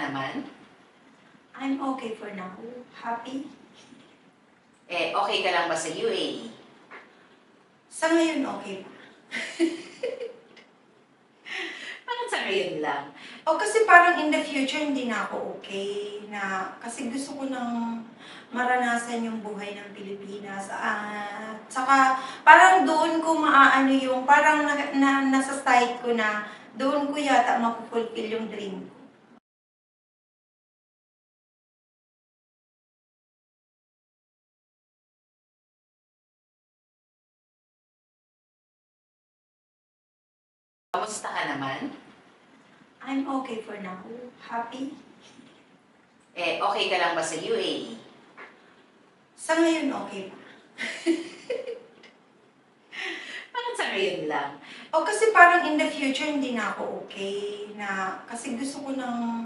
naman? I'm okay for now. Happy? Okay ka lang ba sa UAE? Sa ngayon, okay pa. Parang sa ngayon lang. O kasi parang in the future, hindi na ako okay. Kasi gusto ko nang maranasan yung buhay ng Pilipinas. At saka parang doon ko maaano yung, parang nasa side ko na doon ko yata mapufulfill yung dream ko. Kamusta ka naman? I'm okay for now. Happy? Okay ka lang ba sa UAE? Sa ngayon, okay pa. Parang sa ngayon lang. O kasi parang in the future, hindi na ako okay. Kasi gusto ko nang